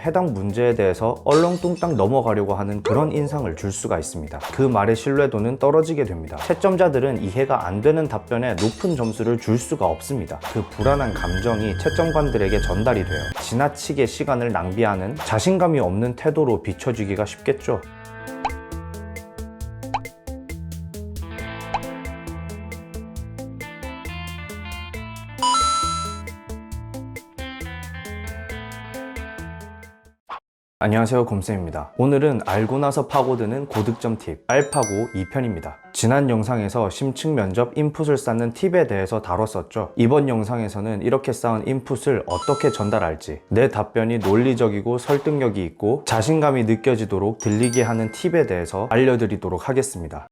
해당 문제에 대해서 얼렁뚱땅 넘어가려고 하는 그런 인상을 줄 수가 있습니다. 그 말의 신뢰도는 떨어지게 됩니다. 채점자들은 이해가 안 되는 답변에 높은 점수를 줄 수가 없습니다. 그 불안한 감정이 채점관들에게 전달이 돼요. 지나치게 시간을 낭비하는 자신감이 없는 태도로 비춰지기가 쉽겠죠. 안녕하세요, 곰쌤입니다. 오늘은 알고 나서 파고드는 고득점 팁 알파고 2편입니다. 지난 영상에서 심층 면접 인풋을 쌓는 팁에 대해서 다뤘었죠. 이번 영상에서는 이렇게 쌓은 인풋을 어떻게 전달할지, 내 답변이 논리적이고 설득력이 있고 자신감이 느껴지도록 들리게 하는 팁에 대해서 알려드리도록 하겠습니다.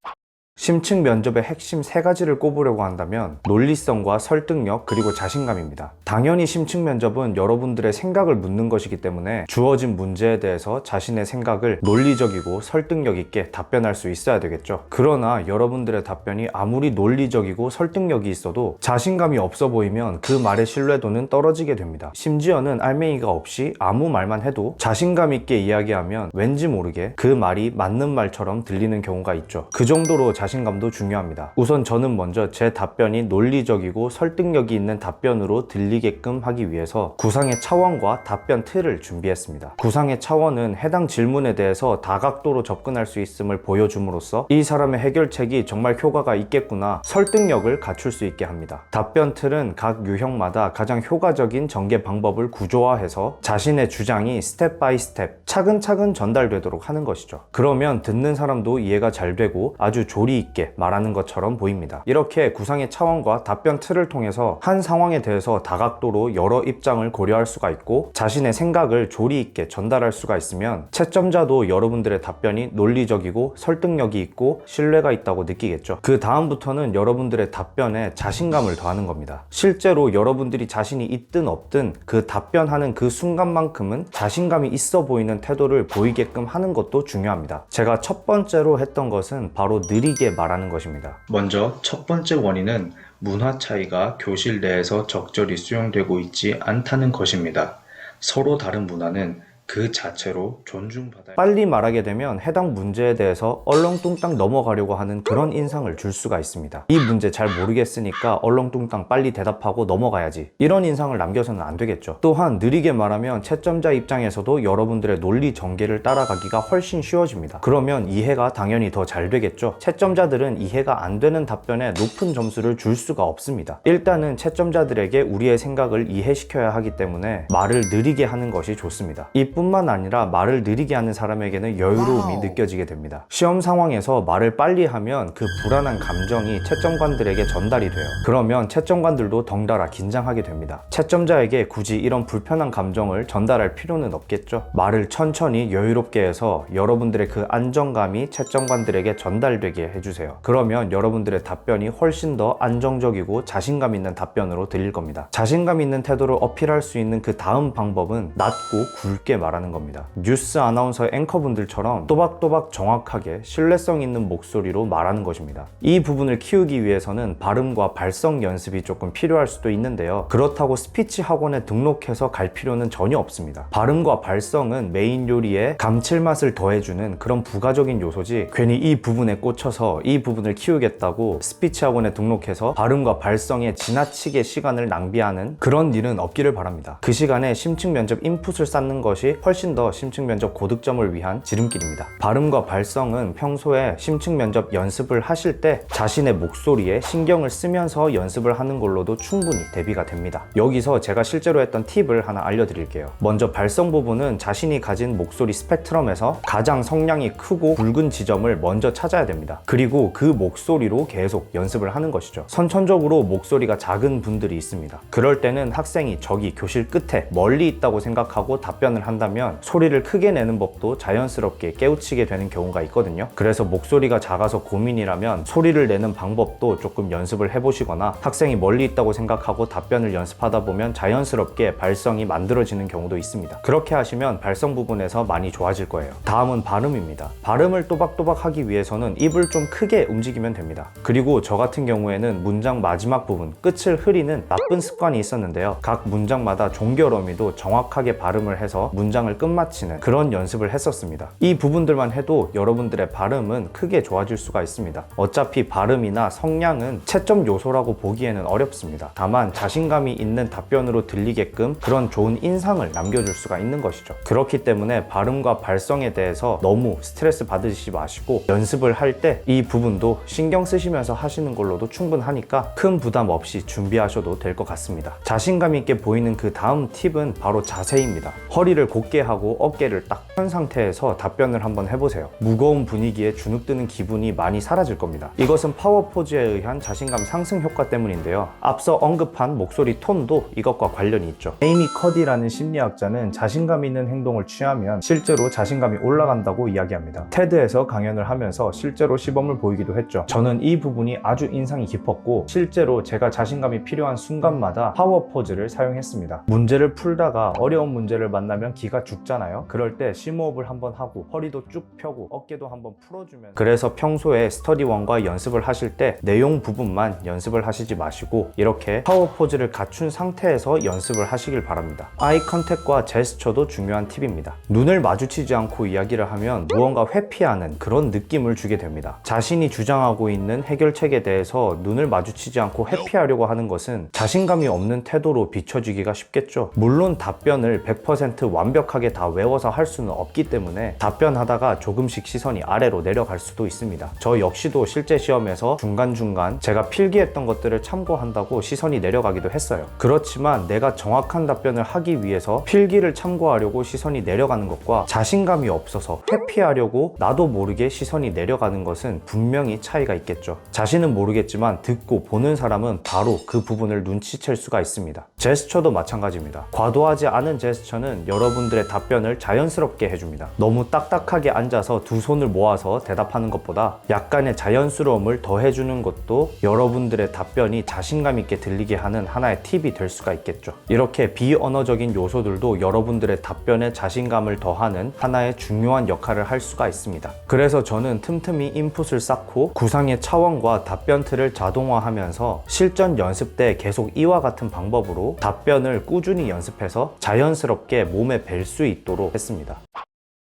심층 면접의 핵심 3가지를 꼽으려고 한다면 논리성과 설득력 그리고 자신감입니다. 당연히 심층 면접은 여러분들의 생각을 묻는 것이기 때문에 주어진 문제에 대해서 자신의 생각을 논리적이고 설득력 있게 답변할 수 있어야 되겠죠. 그러나 여러분들의 답변이 아무리 논리적이고 설득력이 있어도 자신감이 없어 보이면 그 말의 신뢰도는 떨어지게 됩니다. 심지어는 알맹이가 없이 아무 말만 해도 자신감 있게 이야기하면 왠지 모르게 그 말이 맞는 말처럼 들리는 경우가 있죠. 그 정도로 자신감도 중요합니다. 우선 저는 먼저 제 답변이 논리적이고 설득력이 있는 답변으로 들리게끔 하기 위해서 구상의 차원과 답변 틀을 준비했습니다. 구상의 차원은 해당 질문에 대해서 다각도로 접근할 수 있음을 보여줌으로써 이 사람의 해결책이 정말 효과가 있겠구나 설득력을 갖출 수 있게 합니다. 답변 틀은 각 유형마다 가장 효과적인 전개 방법을 구조화해서 자신의 주장이 스텝 바이 스텝 차근차근 전달되도록 하는 것이죠. 그러면 듣는 사람도 이해가 잘 되고 아주 조리 있게 말하는 것처럼 보입니다. 이렇게 구상의 차원과 답변 틀을 통해서 한 상황에 대해서 다각도로 여러 입장을 고려할 수가 있고 자신의 생각을 조리 있게 전달할 수가 있으면 채점자도 여러분들의 답변이 논리적이고 설득력이 있고 신뢰가 있다고 느끼겠죠. 그 다음부터는 여러분들의 답변에 자신감을 더하는 겁니다. 실제로 여러분들이 자신이 있든 없든 그 답변하는 그 순간만큼은 자신감이 있어 보이는 태도를 보이게끔 하는 것도 중요합니다. 제가 첫 번째로 했던 것은 바로 느리게 말하는 것입니다. 먼저 첫 번째 원인은 문화 차이가 교실 내에서 적절히 수용되고 있지 않다는 것입니다. 서로 다른 문화는 그 자체로 존중받아야 빨리 말하게 되면 해당 문제에 대해서 얼렁뚱땅 넘어가려고 하는 그런 인상을 줄 수가 있습니다. 이 문제 잘 모르겠으니까 얼렁뚱땅 빨리 대답하고 넘어가야지, 이런 인상을 남겨서는 안 되겠죠. 또한 느리게 말하면 채점자 입장에서도 여러분들의 논리 전개를 따라가기가 훨씬 쉬워집니다. 그러면 이해가 당연히 더 잘 되겠죠. 채점자들은 이해가 안 되는 답변에 높은 점수를 줄 수가 없습니다. 일단은 채점자들에게 우리의 생각을 이해시켜야 하기 때문에 말을 느리게 하는 것이 좋습니다. 뿐만 아니라 말을 느리게 하는 사람에게는 여유로움이 느껴지게 됩니다. 시험 상황에서 말을 빨리 하면 그 불안한 감정이 채점관들에게 전달이 돼요. 그러면 채점관들도 덩달아 긴장하게 됩니다. 채점자에게 굳이 이런 불편한 감정을 전달할 필요는 없겠죠. 말을 천천히 여유롭게 해서 여러분들의 그 안정감이 채점관들에게 전달되게 해주세요. 그러면 여러분들의 답변이 훨씬 더 안정적이고 자신감 있는 답변으로 들릴 겁니다. 자신감 있는 태도를 어필할 수 있는 그 다음 방법은 낮고 굵게 말하는 겁니다. 뉴스 아나운서 앵커분들처럼 또박또박 정확하게 신뢰성 있는 목소리로 말하는 것입니다. 이 부분을 키우기 위해서는 발음과 발성 연습이 조금 필요할 수도 있는데요. 그렇다고 스피치 학원에 등록해서 갈 필요는 전혀 없습니다. 발음과 발성은 메인 요리에 감칠맛을 더해주는 그런 부가적인 요소지, 괜히 이 부분에 꽂혀서 이 부분을 키우겠다고 스피치 학원에 등록해서 발음과 발성에 지나치게 시간을 낭비하는 그런 일은 없기를 바랍니다. 그 시간에 심층 면접 인풋을 쌓는 것이 훨씬 더 심층 면접 고득점을 위한 지름길입니다. 발음과 발성은 평소에 심층 면접 연습을 하실 때 자신의 목소리에 신경을 쓰면서 연습을 하는 걸로도 충분히 대비가 됩니다. 여기서 제가 실제로 했던 팁을 하나 알려드릴게요. 먼저 발성 부분은 자신이 가진 목소리 스펙트럼에서 가장 성량이 크고 굵은 지점을 먼저 찾아야 됩니다. 그리고 그 목소리로 계속 연습을 하는 것이죠. 선천적으로 목소리가 작은 분들이 있습니다. 그럴 때는 학생이 저기 교실 끝에 멀리 있다고 생각하고 답변을 한다면 소리를 크게 내는 법도 자연스럽게 깨우치게 되는 경우가 있거든요. 그래서 목소리가 작아서 고민이라면 소리를 내는 방법도 조금 연습을 해보시거나 학생이 멀리 있다고 생각하고 답변을 연습하다 보면 자연스럽게 발성이 만들어지는 경우도 있습니다. 그렇게 하시면 발성 부분에서 많이 좋아질 거예요. 다음은 발음입니다. 발음을 또박또박 하기 위해서는 입을 좀 크게 움직이면 됩니다. 그리고 저 같은 경우에는 문장 마지막 부분 끝을 흐리는 나쁜 습관이 있었는데요. 각 문장마다 종결 어미도 정확하게 발음을 해서 문장 문장을 끝마치는 그런 연습을 했었습니다. 이 부분들만 해도 여러분들의 발음은 크게 좋아질 수가 있습니다. 어차피 발음이나 성량은 채점 요소라고 보기에는 어렵습니다. 다만 자신감이 있는 답변으로 들리게끔 그런 좋은 인상을 남겨줄 수가 있는 것이죠. 그렇기 때문에 발음과 발성에 대해서 너무 스트레스 받으시지 마시고 연습을 할 때 이 부분도 신경 쓰시면서 하시는 걸로도 충분하니까 큰 부담 없이 준비하셔도 될 것 같습니다. 자신감 있게 보이는 그 다음 팁은 바로 자세입니다. 허리를 곧게 하고 어깨를 딱 편 상태에서 답변을 한번 해보세요. 무거운 분위기에 주눅드는 기분이 많이 사라질 겁니다. 이것은 파워 포즈에 의한 자신감 상승 효과 때문인데요. 앞서 언급한 목소리 톤도 이것과 관련이 있죠. 에이미 커디라는 심리학자는 자신감 있는 행동을 취하면 실제로 자신감이 올라간다고 이야기합니다. 테드에서 강연을 하면서 실제로 시범을 보이기도 했죠. 저는 이 부분이 아주 인상이 깊었고 실제로 제가 자신감이 필요한 순간마다 파워 포즈를 사용했습니다. 문제를 풀다가 어려운 문제를 만나면 기가 죽잖아요. 그럴 때 심호흡을 한번 하고 허리도 쭉 펴고 어깨도 한번 풀어주면, 그래서 평소에 스터디1과 연습을 하실 때 내용 부분만 연습을 하시지 마시고 이렇게 파워 포즈를 갖춘 상태에서 연습을 하시길 바랍니다. 아이 컨택과 제스처도 중요한 팁입니다. 눈을 마주치지 않고 이야기를 하면 무언가 회피하는 그런 느낌을 주게 됩니다. 자신이 주장하고 있는 해결책에 대해서 눈을 마주치지 않고 회피하려고 하는 것은 자신감이 없는 태도로 비춰지기가 쉽겠죠. 물론 답변을 100% 완벽하게 다 외워서 할 수는 없기 때문에 답변하다가 조금씩 시선이 아래로 내려갈 수도 있습니다. 저 역시도 실제 시험에서 중간중간 제가 필기했던 것들을 참고한다고 시선이 내려가기도 했어요. 그렇지만 내가 정확한 답변을 하기 위해서 필기를 참고하려고 시선이 내려가는 것과 자신감이 없어서 회피하려고 나도 모르게 시선이 내려가는 것은 분명히 차이가 있겠죠. 자신은 모르겠지만 듣고 보는 사람은 바로 그 부분을 눈치챌 수가 있습니다. 제스처도 마찬가지입니다. 과도하지 않은 제스처는 여러분들의 답변을 자연스럽게 해줍니다. 너무 딱딱하게 앉아서 두 손을 모아서 대답하는 것보다 약간의 자연스러움을 더해주는 것도 여러분들의 답변이 자신감 있게 들리게 하는 하나의 팁이 될 수가 있겠죠. 이렇게 비언어적인 요소들도 여러분들의 답변에 자신감을 더하는 하나의 중요한 역할을 할 수가 있습니다. 그래서 저는 틈틈이 인풋을 쌓고 구상의 차원과 답변 틀을 자동화하면서 실전 연습 때 계속 이와 같은 방법으로 답변을 꾸준히 연습해서 자연스럽게 몸에 뵐 수 있도록 했습니다.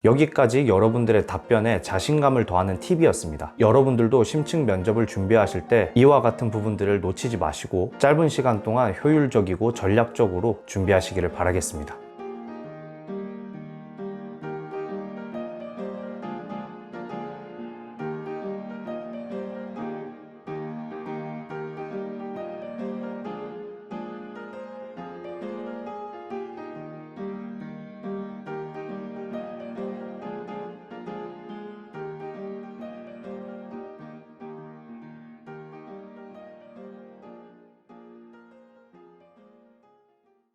여기까지 여러분들의 답변에 자신감을 더하는 팁이었습니다. 여러분들도 심층 면접을 준비하실 때 이와 같은 부분들을 놓치지 마시고 짧은 시간 동안 효율적이고 전략적으로 준비하시기를 바라겠습니다.